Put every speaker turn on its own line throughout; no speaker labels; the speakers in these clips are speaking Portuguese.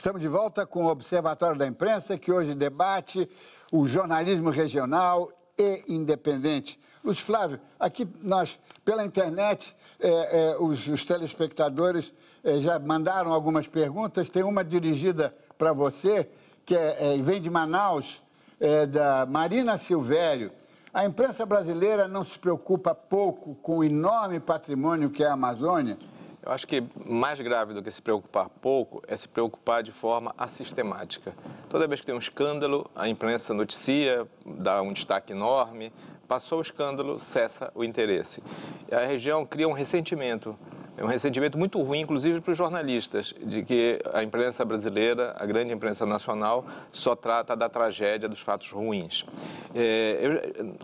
Estamos de volta com o Observatório da Imprensa, que hoje debate o jornalismo regional e independente. Lúcio Flávio, aqui nós, pela internet, os telespectadores já mandaram algumas perguntas. Tem uma dirigida para você, que vem de Manaus, da Marina Silvério. A imprensa brasileira não se preocupa pouco com o enorme patrimônio que é a Amazônia?
Eu acho que mais grave do que se preocupar pouco é se preocupar de forma assistemática. Toda vez que tem um escândalo, a imprensa noticia, dá um destaque enorme, passou o escândalo, cessa o interesse. E a região cria um ressentimento muito ruim, inclusive para os jornalistas, de que a imprensa brasileira, a grande imprensa nacional, só trata da tragédia, dos fatos ruins.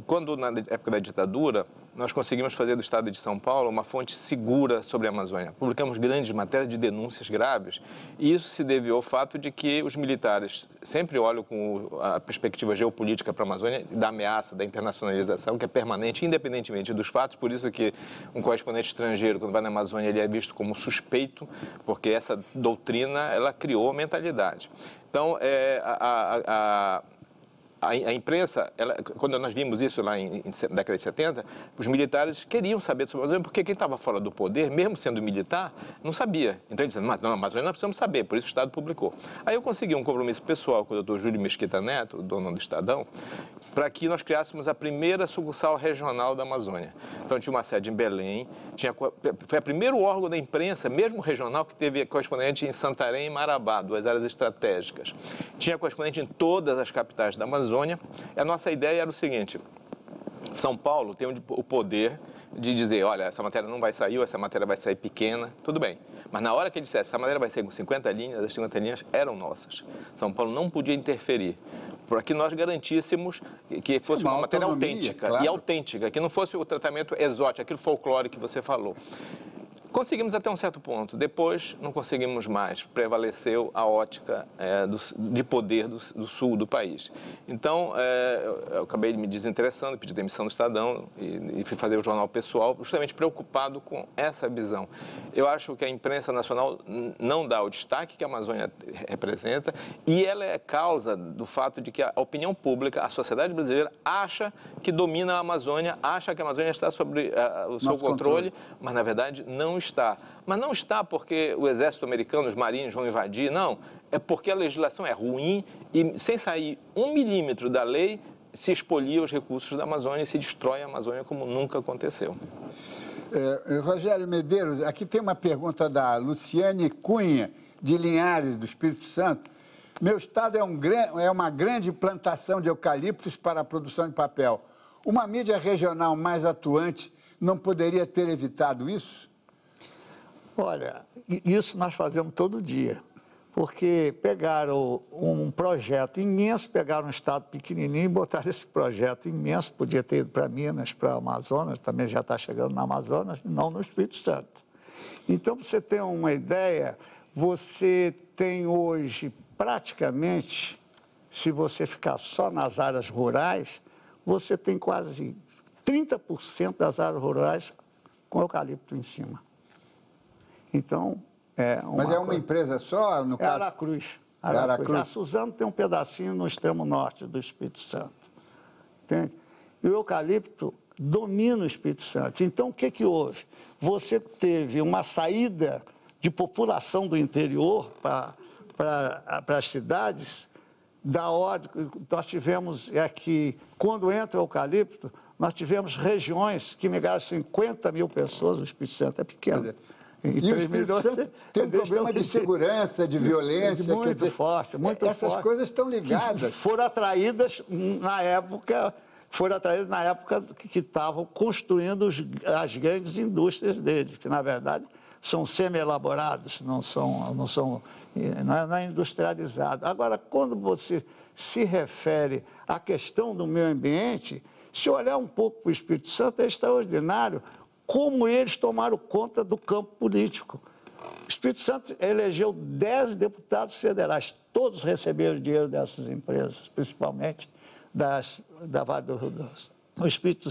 Quando, na época da ditadura, nós conseguimos fazer do Estado de São Paulo uma fonte segura sobre a Amazônia. Publicamos grandes matérias de denúncias graves, e isso se deveu ao fato de que os militares sempre olham com a perspectiva geopolítica para a Amazônia, da ameaça, da internacionalização, que é permanente, independentemente dos fatos. Por isso que um correspondente estrangeiro, quando vai na Amazônia, ele é visto como suspeito, porque essa doutrina, ela criou a mentalidade. Então, a imprensa, quando nós vimos isso lá na década de 70, os militares queriam saber sobre a Amazônia, porque quem estava fora do poder, mesmo sendo militar, não sabia. Então, eles diziam, mas não, a Amazônia nós precisamos saber, por isso o Estado publicou. Aí eu consegui um compromisso pessoal com o Dr. Júlio Mesquita Neto, o dono do Estadão, para que nós criássemos a primeira sucursal regional da Amazônia. Então, tinha uma sede em Belém, foi o primeiro órgão da imprensa, mesmo regional, que teve correspondente em Santarém e Marabá, duas áreas estratégicas. Tinha correspondente em todas as capitais da Amazônia. A nossa ideia era o seguinte: São Paulo tem o poder de dizer, olha, essa matéria não vai sair, ou essa matéria vai sair pequena, tudo bem. Mas na hora que ele dissesse, essa matéria vai sair com 50 linhas, as 50 linhas eram nossas. São Paulo não podia interferir, para que nós garantíssemos que fosse uma matéria autêntica, claro. E autêntica, que não fosse o tratamento exótico, aquele folclore que você falou. Conseguimos até um certo ponto, depois não conseguimos mais, prevaleceu a ótica de poder do sul do país. Então, eu acabei me desinteressando, pedi demissão do Estadão e fui fazer o jornal pessoal, justamente preocupado com essa visão. Eu acho que a imprensa nacional não dá o destaque que a Amazônia representa, e ela é causa do fato de que a opinião pública, a sociedade brasileira, acha que domina a Amazônia, acha que a Amazônia está sob o seu controle, mas na verdade não está. Mas não está porque o exército americano, os marinhos vão invadir, não. É porque a legislação é ruim e, sem sair 1 milímetro da lei, se expolia os recursos da Amazônia e se destrói a Amazônia como nunca aconteceu.
Rogério Medeiros, aqui tem uma pergunta da Luciane Cunha, de Linhares, do Espírito Santo. Meu estado é uma grande plantação de eucaliptos para a produção de papel. Uma mídia regional mais atuante não poderia ter evitado isso?
Olha, isso nós fazemos todo dia, porque pegaram um projeto imenso, pegaram um estado pequenininho e botaram esse projeto imenso, podia ter ido para Minas, para Amazonas, também já está chegando na Amazonas, não no Espírito Santo. Então, para você ter uma ideia, você tem hoje praticamente, se você ficar só nas áreas rurais, você tem quase 30% das áreas rurais com eucalipto em cima. Então,
Mas é uma empresa só, no caso?
Aracruz.
Aracruz.
A Suzano tem um pedacinho no extremo norte do Espírito Santo. Entende? E o eucalipto domina o Espírito Santo. Então, o que houve? Você teve uma saída de população do interior para as cidades, da ordem. Nós tivemos aqui, quando entra o eucalipto, nós tivemos regiões que migraram 50 mil pessoas, o Espírito Santo é pequeno.
E o Espírito Santo tem um problema de segurança, de violência.
Muito forte, muito forte.
Essas coisas estão ligadas.
Foram atraídas na época que estavam construindo as grandes indústrias deles, que na verdade são semi-elaborados, não é industrializado. Agora, quando você se refere à questão do meio ambiente, se olhar um pouco para o Espírito Santo, é extraordinário como eles tomaram conta do campo político. O Espírito Santo elegeu 10 deputados federais, todos receberam dinheiro dessas empresas, principalmente da Vale do Rio Doce. O Espírito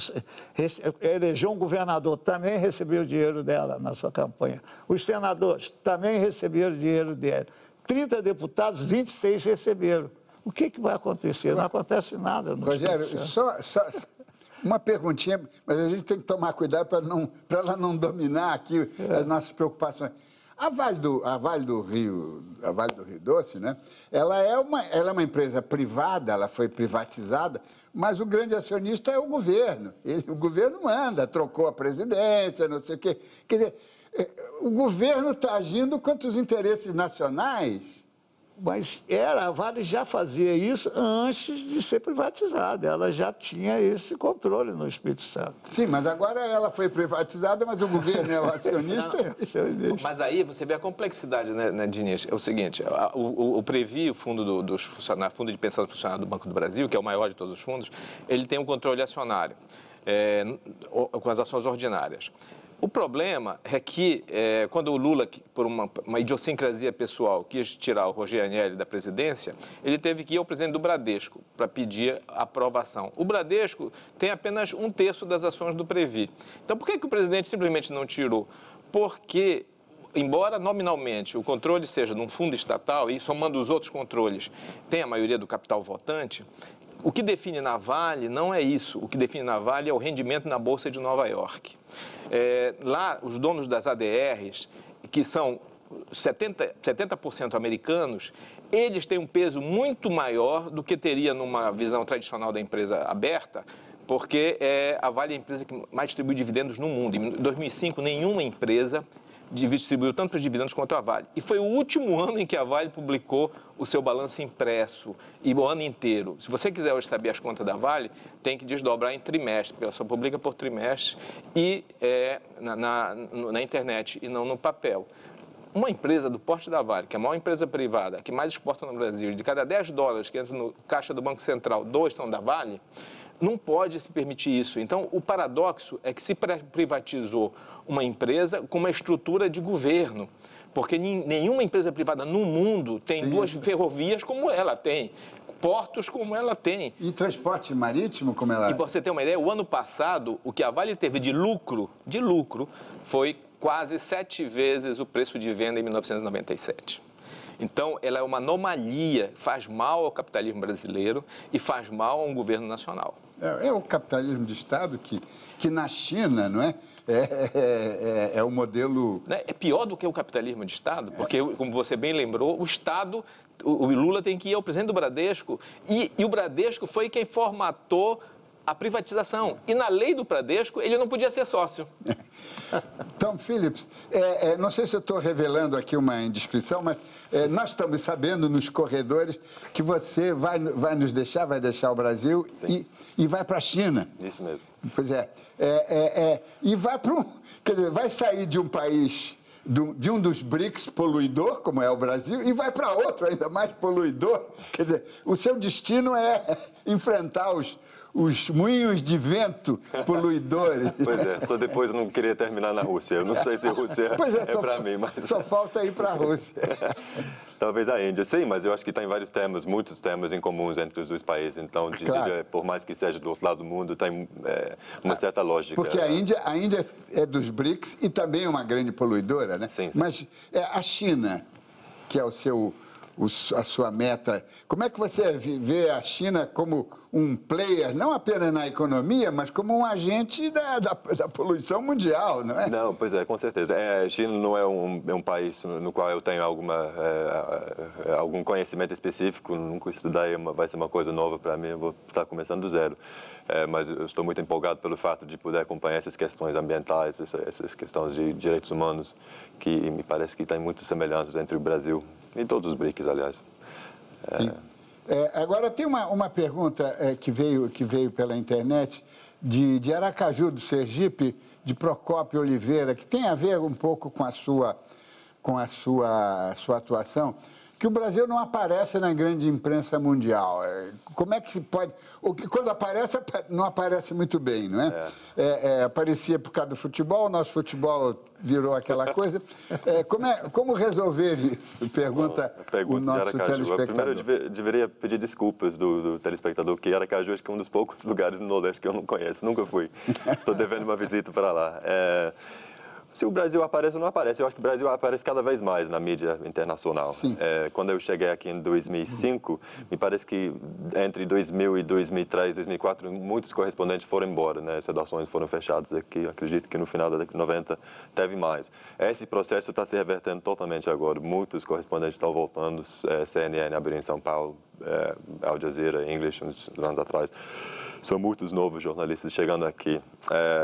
elegeu um governador, também recebeu dinheiro dela na sua campanha. Os senadores também receberam dinheiro dele. 30 deputados, 26 receberam. O que vai acontecer? Não acontece nada no
Rogério,
Espírito Santo.
só uma perguntinha, mas a gente tem que tomar cuidado para ela não dominar aqui as nossas preocupações. A Vale do Rio Doce, né? Ela é uma empresa privada, ela foi privatizada, mas o grande acionista é o governo. O governo manda, trocou a presidência, não sei o quê. Quer dizer, o governo está agindo contra os interesses nacionais.
Mas a Vale já fazia isso antes de ser privatizada. Ela já tinha esse controle no Espírito Santo.
Sim, mas agora ela foi privatizada, mas o governo é o acionista.
Mas aí você vê a complexidade, né, Diniz? É o seguinte, o Previ, o fundo fundo de pensão dos funcionários do Banco do Brasil, que é o maior de todos os fundos, ele tem um controle acionário com as ações ordinárias. O problema é que, quando o Lula, por uma idiosincrasia pessoal, quis tirar o Rogério Agnelli da presidência, ele teve que ir ao presidente do Bradesco para pedir aprovação. O Bradesco tem apenas 1/3 das ações do Previ. Então, por que o presidente simplesmente não tirou? Porque, embora nominalmente o controle seja de um fundo estatal e somando os outros controles tem a maioria do capital votante, o que define na Vale não é isso. O que define na Vale é o rendimento na Bolsa de Nova York. Lá, os donos das ADRs, que são 70% americanos, eles têm um peso muito maior do que teria numa visão tradicional da empresa aberta, porque a Vale é a empresa que mais distribui dividendos no mundo. Em 2005, nenhuma empresa distribuiu tantos dividendos quanto a Vale. E foi o último ano em que a Vale publicou o seu balanço impresso, e o ano inteiro. Se você quiser hoje saber as contas da Vale, tem que desdobrar em trimestre, porque ela só publica por trimestre e na internet e não no papel. Uma empresa do porte da Vale, que é a maior empresa privada, que mais exporta no Brasil, de cada 10 dólares que entram no caixa do Banco Central, 2 são da Vale, não pode se permitir isso. Então, o paradoxo é que se privatizou uma empresa com uma estrutura de governo, porque nenhuma empresa privada no mundo tem duas ferrovias como ela tem, portos como ela tem.
E transporte marítimo como ela...
E para você ter uma ideia, o ano passado, o que a Vale teve de lucro, foi quase 7 vezes o preço de venda em 1997. Então, ela é uma anomalia, faz mal ao capitalismo brasileiro e faz mal a um governo nacional.
É o capitalismo de Estado que na China, não é? É o modelo...
É pior do que o capitalismo de Estado, porque, como você bem lembrou, o Estado, o Lula tem que ir ao presidente do Bradesco e o Bradesco foi quem formatou a privatização. E na lei do Bradesco, ele não podia ser sócio.
Tom Phillips, não sei se eu estou revelando aqui uma indiscrição, mas nós estamos sabendo nos corredores que você vai nos deixar, vai deixar o Brasil e vai para a China.
Isso mesmo.
Pois e vai para quer dizer, vai sair de um país, de um dos BRICS poluidor, como é o Brasil, e vai para outro ainda mais poluidor. Quer dizer, o seu destino é enfrentar os moinhos de vento poluidores.
Pois só depois eu não queria terminar na Rússia. Eu não sei se a Rússia é para mim, mas...
Só falta ir para a Rússia.
Talvez a Índia, sim, mas eu acho que tem muitos temas em comuns entre os dois países. Então,
claro.
Por mais que seja do outro lado do mundo, tem uma certa lógica.
Porque a Índia é dos BRICS e também é uma grande poluidora, né?
Sim.
Mas a China, que é a sua meta, como é que você vê a China como um player, não apenas na economia, mas como um agente da poluição mundial, não é?
Não, pois com certeza. A China não é um país no qual eu tenho algum conhecimento específico, nunca estudei, vai ser uma coisa nova para mim, eu vou estar começando do zero. Mas eu estou muito empolgado pelo fato de poder acompanhar essas questões ambientais, essas questões de direitos humanos, que me parece que tem muitas semelhanças entre o Brasil e todos os BRICS, aliás.
Sim. Agora, tem uma pergunta que veio pela internet de Aracaju, do Sergipe, de Procópio Oliveira, que tem a ver um pouco com a sua atuação, que o Brasil não aparece na grande imprensa mundial. Como é que se pode... Ou que quando aparece, não aparece muito bem, não é? Aparecia por causa do futebol, o nosso futebol virou aquela coisa. Como resolver isso? Pergunta o nosso telespectador.
Primeiro, eu deveria pedir desculpas do telespectador, porque Aracaju acho que é um dos poucos lugares no Nordeste que eu não conheço, nunca fui. Estou devendo uma visita para lá. Se o Brasil aparece ou não aparece, eu acho que o Brasil aparece cada vez mais na mídia internacional.
Sim.
Quando eu cheguei aqui em 2005, me parece que entre 2000 e 2003, 2004, muitos correspondentes foram embora, né? As redações foram fechadas aqui. Acredito que no final da década de 90 teve mais. Esse processo está se revertendo totalmente agora. Muitos correspondentes estão voltando. CNN abriu em São Paulo, Al Jazeera, English, uns anos atrás. São muitos novos jornalistas chegando aqui.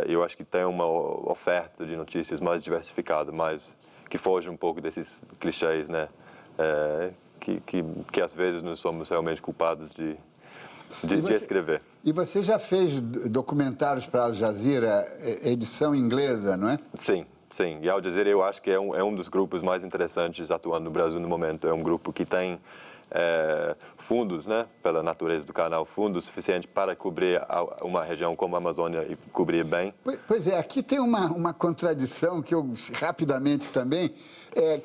Eu acho que tem uma oferta de notícias mais diversificada, mais que foge um pouco desses clichês, né? Que às vezes nós somos realmente culpados de escrever.
E você já fez documentários para Al Jazeera, edição inglesa, não é?
Sim. Sim, e Al Jazeera eu acho que é um dos grupos mais interessantes atuando no Brasil no momento. É um grupo que tem fundos, né, pela natureza do canal, fundos suficientes para cobrir uma região como a Amazônia e cobrir bem.
Pois é, aqui tem uma contradição que eu rapidamente também,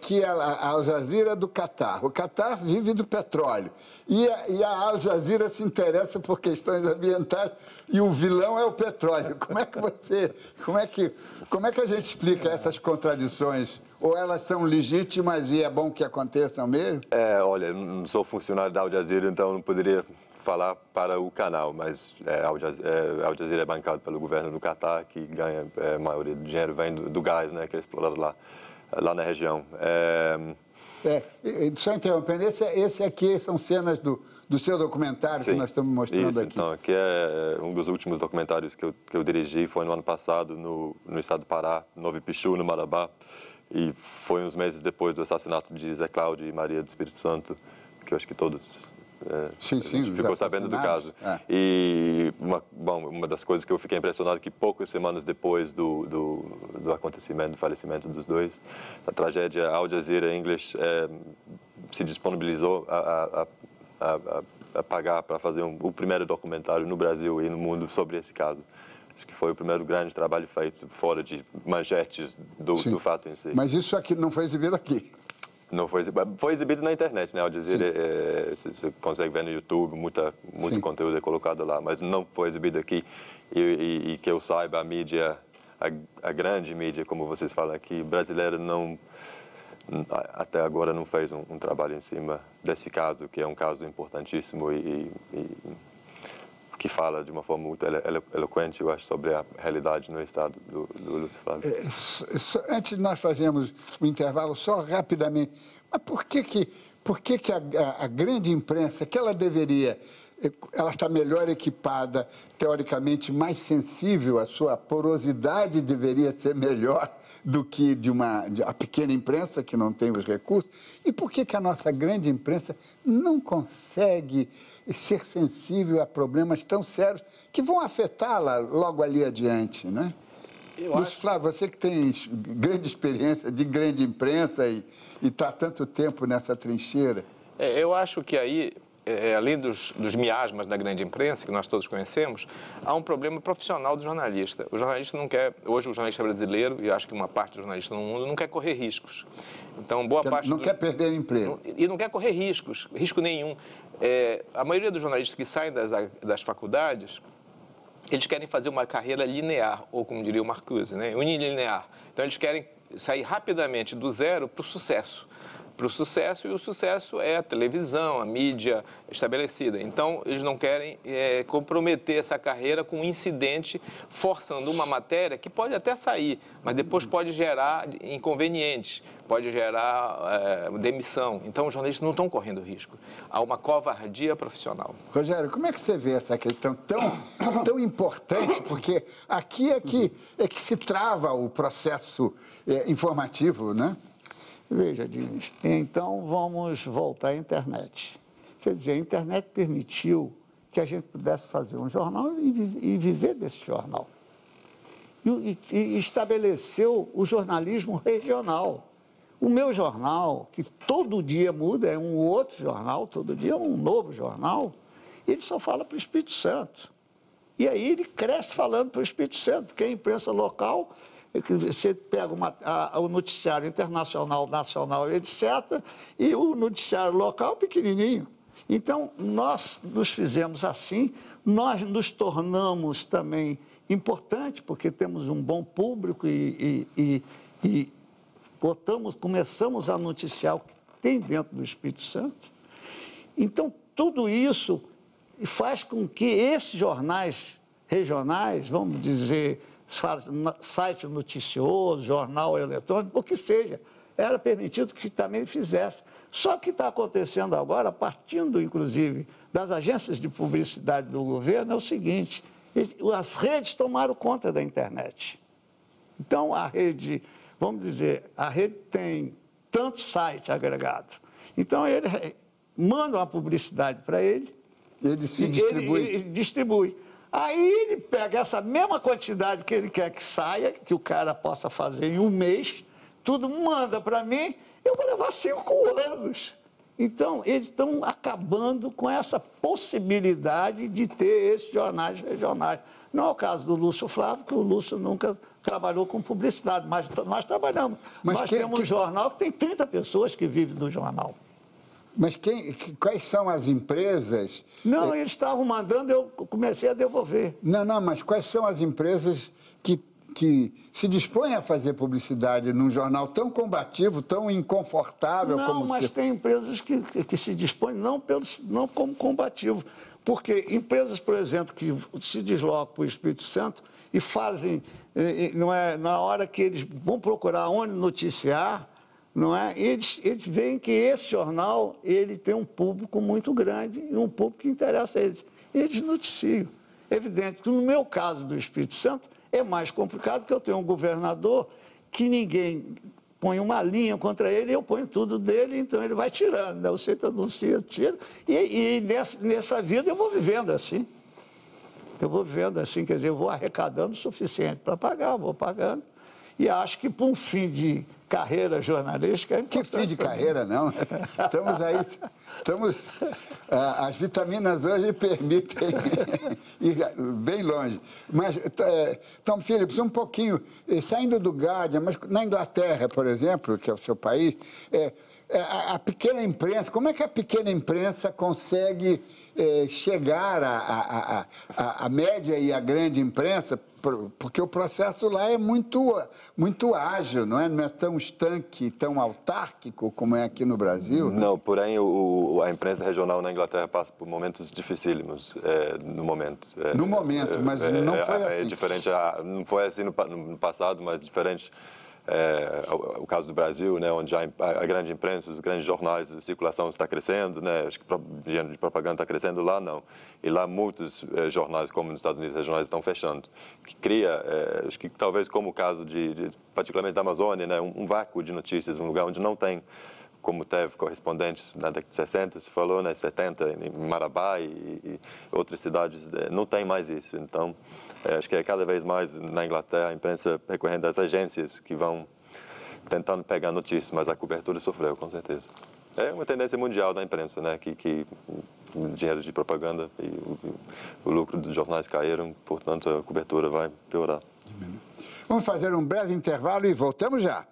que a Al Jazeera é do Catar. O Catar vive do petróleo e a Al Jazeera se interessa por questões ambientais e o vilão é o petróleo. Como é que a gente explica essas contradições? Ou elas são legítimas e é bom que aconteçam mesmo?
Olha, não sou funcionário da Al Jazeera, então não poderia falar para o canal, mas Al Jazeera é bancado pelo governo do Catar, que ganha a maioria do dinheiro, vem do gás, né, que é explorado lá na região.
Só interrompendo, esse aqui são cenas do seu documentário. Sim, que nós estamos mostrando
isso,
aqui.
Então, aqui é um dos últimos documentários que eu dirigi, foi no ano passado, no estado do Pará, Novo Ipixu, no Marabá. E foi uns meses depois do assassinato de Zé Cláudio e Maria do Espírito Santo, que eu acho que todos ficou sabendo do caso. E uma das coisas que eu fiquei impressionado é que poucas semanas depois do acontecimento, do falecimento dos dois, a tragédia, Al Jazeera English se disponibilizou a pagar para fazer o primeiro documentário no Brasil e no mundo sobre esse caso. Acho que foi o primeiro grande trabalho feito fora de manchetes do fato em si.
Mas isso aqui não foi exibido aqui?
Não foi exibido. Foi exibido na internet, né? Ao dizer, você consegue ver no YouTube, muito conteúdo é colocado lá, mas não foi exibido aqui. E que eu saiba, a mídia, a grande mídia, como vocês falam aqui, brasileira, até agora não fez um trabalho em cima desse caso, que é um caso importantíssimo e que fala de uma forma muito eloquente, eu acho, sobre a realidade no estado do Lúcio Flávio.
Antes de nós fazermos o intervalo, só rapidamente, mas por que a grande imprensa, que ela está melhor equipada, teoricamente mais sensível, a sua porosidade deveria ser melhor do que a pequena imprensa, que não tem os recursos, e por que a nossa grande imprensa não consegue ser sensível a problemas tão sérios que vão afetá-la logo ali adiante, né? Lúcio Flávio, você que tem grande experiência de grande imprensa e está há tanto tempo nessa trincheira.
Eu acho que aí, além dos miasmas da grande imprensa, que nós todos conhecemos, há um problema profissional do jornalista. O jornalista não quer, hoje o jornalista brasileiro, e acho que uma parte do jornalista no mundo, não quer correr riscos. Então, boa parte
não quer perder emprego.
E não quer correr risco nenhum. A maioria dos jornalistas que saem das faculdades, eles querem fazer uma carreira linear, ou como diria o Marcuse, né? Unilinear. Então, eles querem sair rapidamente do zero para o sucesso. E o sucesso é a televisão, a mídia estabelecida. Então, eles não querem comprometer essa carreira com um incidente, forçando uma matéria que pode até sair, mas depois pode gerar inconvenientes, pode gerar demissão. Então, os jornalistas não estão correndo risco. Há uma covardia profissional.
Rogério, como é que você vê essa questão tão importante? Porque aqui é que se trava o processo informativo, né?
Veja, Diniz, então vamos voltar à internet. Quer dizer, a internet permitiu que a gente pudesse fazer um jornal e viver desse jornal. E estabeleceu o jornalismo regional. O meu jornal, que todo dia muda, é um outro jornal, todo dia é um novo jornal, ele só fala para o Espírito Santo. E aí ele cresce falando para o Espírito Santo, porque a imprensa local... Você pega o noticiário internacional, nacional, etc., e o noticiário local pequenininho. Então, nós nos fizemos assim, nós nos tornamos também importantes, porque temos um bom público e e começamos a noticiar o que tem dentro do Espírito Santo. Então, tudo isso faz com que esses jornais regionais, vamos dizer, site noticioso, jornal eletrônico, o que seja, era permitido que também fizesse. Só que está acontecendo agora, partindo, inclusive, das agências de publicidade do governo, é o seguinte: as redes tomaram conta da internet. Então, a rede, vamos dizer, a rede tem tanto site agregado. Então, ele manda uma publicidade para ele.
Ele se distribui.
Ele distribui. Aí ele pega essa mesma quantidade que ele quer que saia, que o cara possa fazer em um mês, tudo manda para mim, eu vou levar 5 anos. Então, eles estão acabando com essa possibilidade de ter esses jornais regionais. Não é o caso do Lúcio Flávio, que o Lúcio nunca trabalhou com publicidade, mas nós trabalhamos. Nós temos um jornal que tem 30 pessoas que vivem do jornal.
Mas quais são as empresas?
Não, eles estavam mandando, eu comecei a devolver.
Não, mas quais são as empresas que se dispõem a fazer publicidade num jornal tão combativo, tão inconfortável como...
Não, mas tem empresas que se dispõem não como combativo. Porque empresas, por exemplo, que se deslocam para o Espírito Santo e fazem, não é, na hora que eles vão procurar onde noticiar, não é? Eles veem que esse jornal ele tem um público muito grande e um público que interessa a eles. Eles noticiam. É evidente que no meu caso do Espírito Santo é mais complicado, porque eu tenho um governador que ninguém põe uma linha contra ele, eu ponho tudo dele, então ele vai tirando, né? O centro anuncia, tira, e nessa vida eu vou vivendo assim. Eu vou vivendo assim, quer dizer, eu vou arrecadando o suficiente para pagar, eu vou pagando. E acho que para um fim de carreira jornalística é importante.
Que fim de carreira, não? Estamos aí, as vitaminas hoje permitem ir bem longe. Mas, Tom Phillips, um pouquinho, saindo do Guardian, mas na Inglaterra, por exemplo, que é o seu país, a pequena imprensa, como é que a pequena imprensa consegue chegar à média e à grande imprensa? Porque o processo lá é muito ágil, não é tão estanque, tão autárquico como é aqui no Brasil.
Não, porém a imprensa regional na Inglaterra passa por momentos dificílimos no momento.
No momento, mas não foi assim.
É diferente, não foi assim no passado, mas diferente. O caso do Brasil, né, onde a grande imprensa, os grandes jornais, a circulação está crescendo, né, acho que o gênero de propaganda está crescendo, lá não. E lá muitos jornais, como nos Estados Unidos, regionais estão fechando. Que cria, acho que talvez como o caso particularmente da Amazônia, né, um vácuo de notícias, um lugar onde não tem, como teve correspondentes na década de 60, se falou, né, 70, em Marabá e outras cidades, não tem mais isso. Então, acho que cada vez mais na Inglaterra a imprensa recorrendo às agências que vão tentando pegar notícias, mas a cobertura sofreu, com certeza. É uma tendência mundial da imprensa, né, que o dinheiro de propaganda e o lucro dos jornais caíram, portanto a cobertura vai piorar.
Vamos fazer um breve intervalo e voltamos já.